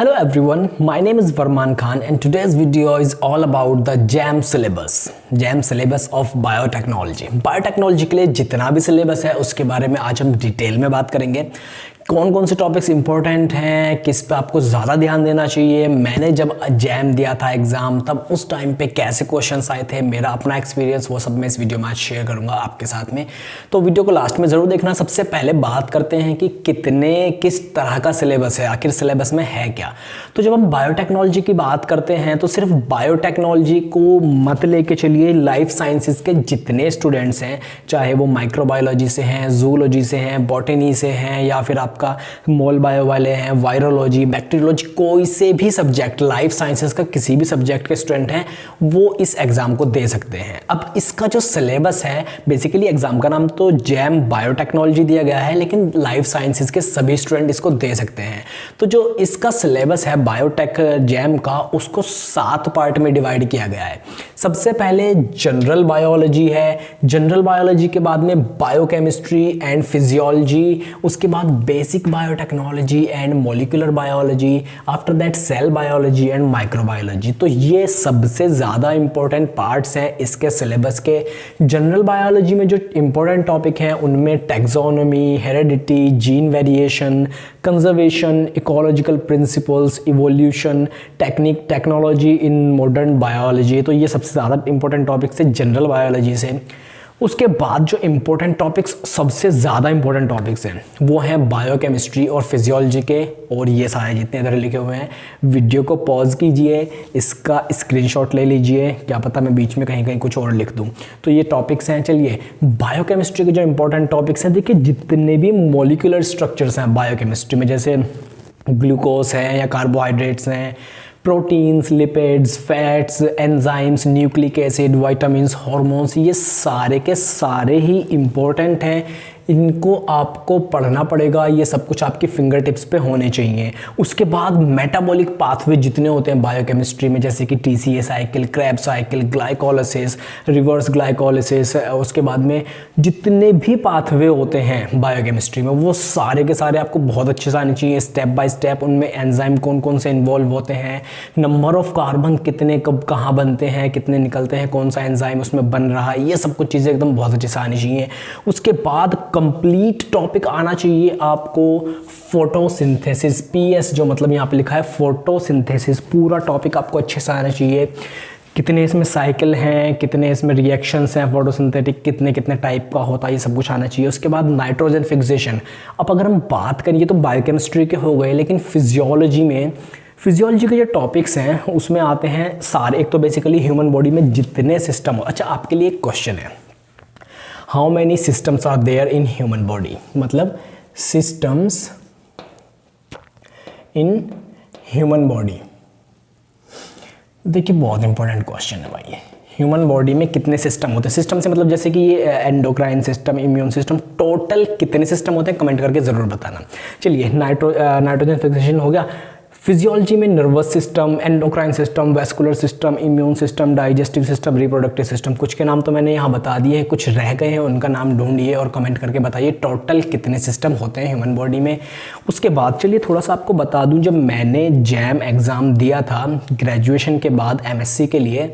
Hello everyone, my name is Varman Khan and today's video is all about the JAM syllabus of Biotechnology। Biotechnology के लिए जितना भी syllabus है उसके बारे में आज हम डिटेल में बात करेंगे। कौन कौन से टॉपिक्स इंपॉर्टेंट हैं, किस पे आपको ज़्यादा ध्यान देना चाहिए। मैंने जब जैम दिया था एग्ज़ाम तब उस टाइम पे कैसे क्वेश्चंस आए थे, मेरा अपना एक्सपीरियंस वो सब मैं इस वीडियो में आज शेयर करूंगा आपके साथ में। तो वीडियो को लास्ट में ज़रूर देखना। सबसे पहले बात करते हैं कि किस तरह का सिलेबस है, आखिर सिलेबस में है क्या। तो जब हम बायोटेक्नोलॉजी की बात करते हैं तो सिर्फ बायोटेक्नोलॉजी को मत लेके चलिए, लाइफ साइंसेज के जितने स्टूडेंट्स हैं, चाहे वो माइक्रोबायोलॉजी से हैं, जूलॉजी से हैं, बॉटनी से हैं, या फिर आपका मोल बायो वाले हैं, वायरोलॉजी, बैक्टीरियोलॉजी, कोई से भी सब्जेक्ट, लाइफ साइंसेस का किसी भी सब्जेक्ट के स्टूडेंट हैं वो इस एग्जाम को दे सकते हैं। अब इसका जो सिलेबस है, बेसिकली एग्जाम का नाम तो जैम बायोटेक्नोलॉजी दिया गया है, लेकिन लाइफ साइंसेस के सभी स्टूडेंट इसको दे सकते हैं। तो जो इसका सिलेबस है बायोटेक जैम का, उसको 7 पार्ट में डिवाइड किया गया है। सबसे पहले जनरल बायोलॉजी है, जनरल बायोलॉजी के बाद में बायोकेमिस्ट्री एंड फिजियोलॉजी, उसके बाद basic biotechnology and molecular biology, after that cell biology and microbiology. तो ये सबसे ज़्यादा इंपॉर्टेंट पार्ट्स हैं इसके सिलेबस के। जनरल बायोलॉजी में जो इंपॉर्टेंट टॉपिक हैं उनमें taxonomy, heredity, gene variation, conservation, ecological principles, evolution, technology in modern biology. तो ये सबसे ज़्यादा इंपॉर्टेंट टॉपिक्स है जनरल बायोलॉजी से। उसके बाद जो इम्पोर्टेंट टॉपिक्स, सबसे ज़्यादा इंपॉर्टेंट टॉपिक्स हैं, वो हैं बायोकेमिस्ट्री और फिजियोलॉजी के। और ये सारे जितने इधर लिखे हुए हैं, वीडियो को पॉज कीजिए, इसका स्क्रीनशॉट ले लीजिए, क्या पता मैं बीच में कहीं कहीं कुछ और लिख दूं। तो ये टॉपिक्स हैं। चलिए बायोकेमिस्ट्री के जो इंपॉर्टेंट टॉपिक्स हैं, देखिए जितने भी मॉलिक्यूलर स्ट्रक्चर्स हैं बायोकेमिस्ट्री में, जैसे ग्लूकोज हैं या कार्बोहाइड्रेट्स हैं, proteins, lipids, fats, enzymes, nucleic acid, vitamins, hormones, ये सारे के सारे ही इम्पोर्टेंट हैं। इनको आपको पढ़ना पड़ेगा, ये सब कुछ आपकी फिंगर टिप्स पे होने चाहिए। उसके बाद मेटाबॉलिक पाथवे जितने होते हैं बायोकेमिस्ट्री में, जैसे कि TCA cycle, Krebs cycle, glycolysis, reverse glycolysis, उसके बाद में जितने भी पाथवे होते हैं बायोकेमिस्ट्री में, वो सारे के सारे आपको बहुत अच्छे से आने चाहिए, स्टेप बाय स्टेप। उनमें एंजाइम कौन कौन से इन्वॉल्व होते हैं, नंबर ऑफ कार्बन कितने कब कहाँ बनते हैं, कितने निकलते हैं, कौन सा एंजाइम उसमें बन रहा है, ये सब कुछ चीज़ें एकदम बहुत अच्छे से आनी चाहिए। उसके बाद कंप्लीट टॉपिक आना चाहिए आपको फोटोसिंथेसिस, पीएस जो मतलब यहाँ पे लिखा है फोटोसिंथेसिस, पूरा टॉपिक आपको अच्छे से आना चाहिए। कितने इसमें साइकिल हैं, कितने इसमें रिएक्शंस हैं फोटोसिंथेटिक, कितने कितने टाइप का होता है, ये सब कुछ आना चाहिए। उसके बाद नाइट्रोजन फिक्सेशन। अब अगर हम बात करिए तो बायोकेमिस्ट्री के हो गए, लेकिन फिजियोलॉजी के जो टॉपिक्स हैं उसमें आते हैं सारे। एक तो बेसिकली ह्यूमन बॉडी में जितने सिस्टम हो। अच्छा, आपके लिए एक क्वेश्चन है, how many systems are there in human body, मतलब सिस्टम्स इन ह्यूमन बॉडी। देखिए बहुत इंपॉर्टेंट क्वेश्चन है भाई। ह्यूमन बॉडी में कितने सिस्टम होते हैं, सिस्टम से मतलब जैसे कि ये endocrine system, immune system, total कितने सिस्टम होते हैं कमेंट करके ज़रूर बताना। चलिए नाइट्रोजन फिक्सेशन हो गया। फिजियोलॉजी में nervous system, endocrine system, vascular system, immune system, digestive system, reproductive system, कुछ के नाम तो मैंने यहाँ बता दिए हैं, कुछ रह गए हैं, उनका नाम ढूंढिए और कमेंट करके बताइए टोटल कितने सिस्टम होते हैं ह्यूमन बॉडी में। उसके बाद चलिए थोड़ा सा आपको बता दूँ, जब मैंने जैम एग्ज़ाम दिया था ग्रेजुएशन के बाद एमएससी के लिए,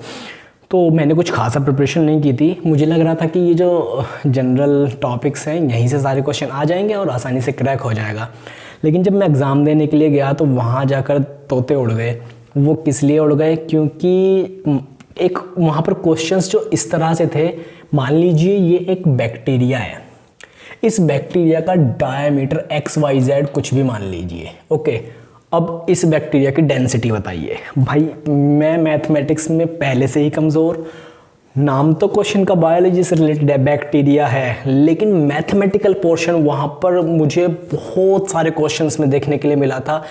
तो मैंने कुछ खासा प्रिपरेशन नहीं की थी। मुझे लग रहा था कि ये जो जनरल टॉपिक्स हैं यहीं से सारे क्वेश्चन आ जाएंगे और आसानी से क्रैक हो जाएगा। लेकिन जब मैं एग्ज़ाम देने के लिए गया तो वहाँ जाकर तोते उड़ गए। वो किस लिए उड़ गए, क्योंकि एक वहाँ पर क्वेश्चंस जो इस तरह से थे, मान लीजिए ये एक बैक्टीरिया है, इस बैक्टीरिया का डायमीटर XYZ कुछ भी मान लीजिए, ओके। अब इस बैक्टीरिया की डेंसिटी बताइए। भाई मैं मैथमेटिक्स में पहले से ही कमज़ोर, नाम तो क्वेश्चन का बायोलॉजी से रिलेटेड है, बैक्टीरिया है, लेकिन मैथमेटिकल पोर्शन वहाँ पर मुझे बहुत सारे क्वेश्चंस में देखने के लिए मिला था।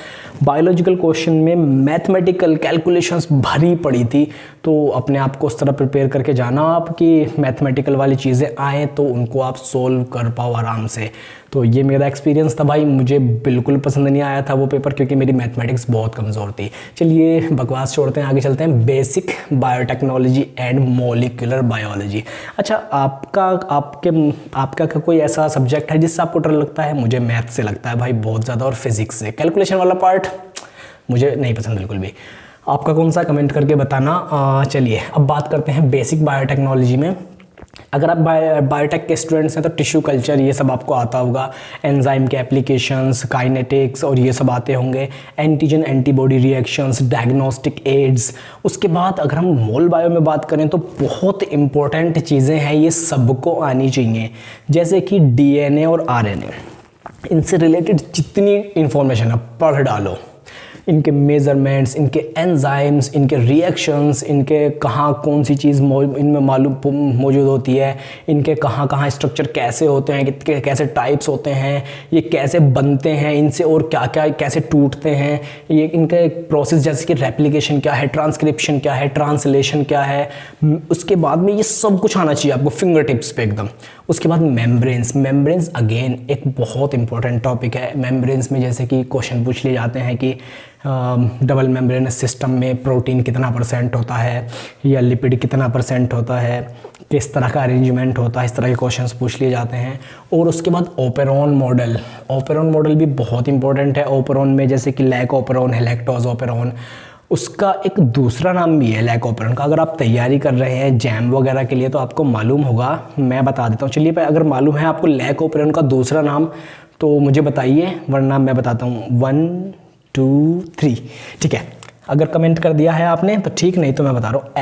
बायोलॉजिकल क्वेश्चन में मैथमेटिकल कैलकुलेशंस भरी पड़ी थी। तो अपने आप को उस तरह प्रिपेयर करके जाना आप कि मैथमेटिकल वाली चीज़ें आएँ तो उनको आप सोल्व कर पाओ आराम से। तो ये मेरा एक्सपीरियंस था भाई, मुझे बिल्कुल पसंद नहीं आया था वो पेपर, क्योंकि मेरी मैथमेटिक्स बहुत कमज़ोर थी। चलिए बकवास छोड़ते हैं, आगे चलते हैं। Basic biotechnology and molecular biology. अच्छा, आपका कोई ऐसा सब्जेक्ट है जिससे आपको डर लगता है? मुझे मैथ से लगता है भाई बहुत ज़्यादा, और फिजिक्स से। कैलकुलेशन वाला पार्ट मुझे नहीं पसंद बिल्कुल भी। आपका कौन सा कमेंट करके बताना। चलिए अब बात करते हैं बेसिक बायोटेक्नोलॉजी में। अगर आप बायोटेक के स्टूडेंट्स हैं तो टिश्यू कल्चर ये सब आपको आता होगा, एंजाइम के एप्लीकेशंस, काइनेटिक्स और ये सब आते होंगे, antigen antibody reactions, diagnostic aids. उसके बाद अगर हम मोल बायो में बात करें तो बहुत इंपॉर्टेंट चीज़ें हैं, ये सबको आनी चाहिए, जैसे कि डीएनए और आरएनए। इनसे रिलेटेड जितनी इंफॉर्मेशन आप पढ़ डालो, इनके मेज़रमेंट्स, इनके एंजाइम्स, इनके रिएक्शंस, इनके कहाँ कौन सी चीज़ इनमें मालूम मौजूद होती है, इनके कहाँ कहाँ स्ट्रक्चर कैसे होते हैं, कितने कैसे टाइप्स होते हैं, ये कैसे बनते हैं, इनसे और क्या क्या कैसे टूटते हैं, ये इनका प्रोसेस जैसे कि रेप्लिकेशन क्या है, ट्रांसक्रिप्शन क्या है, ट्रांसलेशन क्या है। उसके बाद में ये सब कुछ आना चाहिए आपको फिंगर टिप्स पे एकदम। उसके बाद मेम्ब्रेन्स अगेन एक बहुत इंपॉर्टेंट टॉपिक है। मेम्ब्रेन्स में जैसे कि क्वेश्चन पूछ लिए जाते हैं कि डबल मेम्ब्रेनस सिस्टम में प्रोटीन कितना परसेंट होता है या लिपिड कितना परसेंट होता है, किस तरह का अरेंजमेंट होता है, इस तरह के क्वेश्चंस पूछ लिए जाते हैं। और उसके बाद ओपेरॉन मॉडल भी बहुत इंपॉर्टेंट है। ओपेरॉन में जैसे कि लैक ओपेरॉन है, लैक्टोज ओपेरॉन, उसका एक दूसरा नाम भी है लैक ओपेरॉन का। अगर आप तैयारी कर रहे हैं जैम वगैरह के लिए तो आपको मालूम होगा, मैं बता देता हूँ। चलिए अगर मालूम है आपको लैक ओपेरॉन का दूसरा नाम तो मुझे बताइए, वरना मैं बताता हूँ। 1 2 3 ठीक है, अगर कमेंट कर दिया है आपने तो ठीक, नहीं तो मैं बता रहा हूँ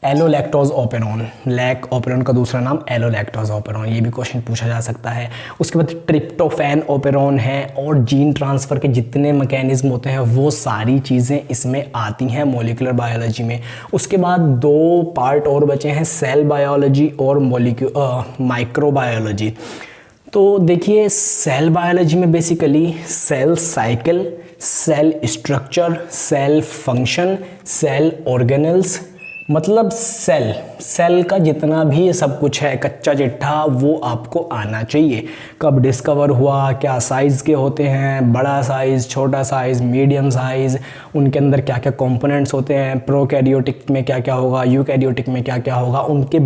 एलोलैक्टोज ओपेरॉन। लैक ओपेरॉन का दूसरा नाम एलोलैक्टोज ओपेरॉन, ये भी क्वेश्चन पूछा जा सकता है। उसके बाद ट्रिप्टोफैन ओपेरॉन है, और जीन ट्रांसफ़र के जितने मैकेनिज्म होते हैं वो सारी चीज़ें इसमें आती हैं मॉलिक्यूलर बायोलॉजी में। उसके बाद 2 पार्ट और बचे हैं, सेल बायोलॉजी और माइक्रोबायोलॉजी। तो देखिए सेल बायोलॉजी में basically cell cycle, cell structure, cell function, cell organelles, मतलब सेल का जितना भी सब कुछ है कच्चा चिट्ठा वो आपको आना चाहिए। कब डिस्कवर हुआ, क्या साइज़ के होते हैं, बड़ा साइज़, छोटा साइज़, मीडियम साइज़, उनके अंदर क्या क्या कंपोनेंट्स होते हैं, प्रोकैरियोटिक में क्या क्या होगा, यूकैरियोटिक में क्या क्या होगा, उनके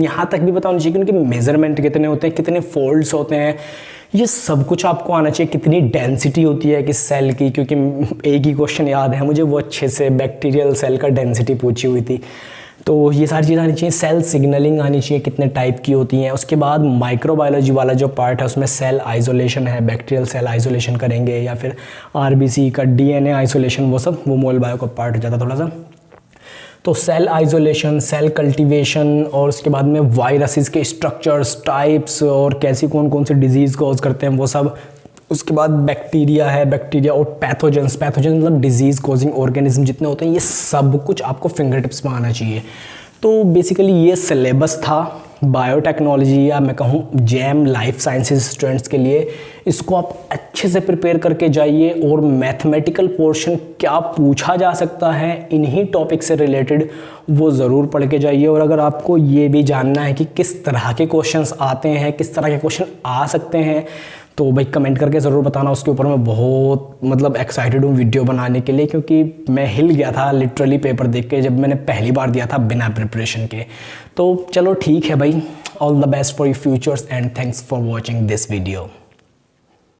यहाँ तक भी पता होना चाहिए कि उनके मेज़रमेंट कितने होते हैं, कितने फोल्ड्स होते हैं, ये सब कुछ आपको आना चाहिए। कितनी डेंसिटी होती है कि सेल की, क्योंकि एक ही क्वेश्चन याद है मुझे, वो अच्छे से बैक्टीरियल सेल का डेंसिटी पूछी हुई थी, तो ये सारी चीज़ें आनी चाहिए। सेल सिग्नलिंग आनी चाहिए, कितने टाइप की होती हैं। उसके बाद माइक्रोबायोलॉजी वाला जो पार्ट है उसमें सेल आइसोलेशन है, बैक्टीरियल सेल आइसोलेशन करेंगे, या फिर आरबीसी का डीएनए आइसोलेशन, वो सब वो मोल बायो का पार्ट हो जाता थोड़ा सा। तो सेल आइसोलेशन, सेल कल्टीवेशन, और उसके बाद में वायरसेस के स्ट्रक्चर्स, टाइप्स, और कैसी कौन कौन सी डिजीज़ कॉज करते हैं वो सब। उसके बाद बैक्टीरिया है, बैक्टीरिया और पैथोजेंस मतलब डिजीज़ कॉजिंग ऑर्गेनिज्म जितने होते हैं, ये सब कुछ आपको फिंगर टिप्स में आना चाहिए। तो बेसिकली ये सिलेबस था बायोटेक्नोलॉजी, या मैं कहूँ जैम लाइफ साइंसेज स्टूडेंट्स के लिए। इसको आप अच्छे से प्रिपेयर करके जाइए, और मैथमेटिकल पोर्शन क्या पूछा जा सकता है इन्हीं टॉपिक से रिलेटेड वो ज़रूर पढ़ के जाइए। और अगर आपको ये भी जानना है कि किस तरह के क्वेश्चंस आते हैं, किस तरह के क्वेश्चन आ सकते हैं, तो भाई कमेंट करके ज़रूर बताना। उसके ऊपर मैं बहुत एक्साइटेड हूँ वीडियो बनाने के लिए, क्योंकि मैं हिल गया था लिटरली पेपर देख के जब मैंने पहली बार दिया था बिना प्रिपरेशन के। तो चलो ठीक है भाई, all the best for your futures and thanks for watching this video.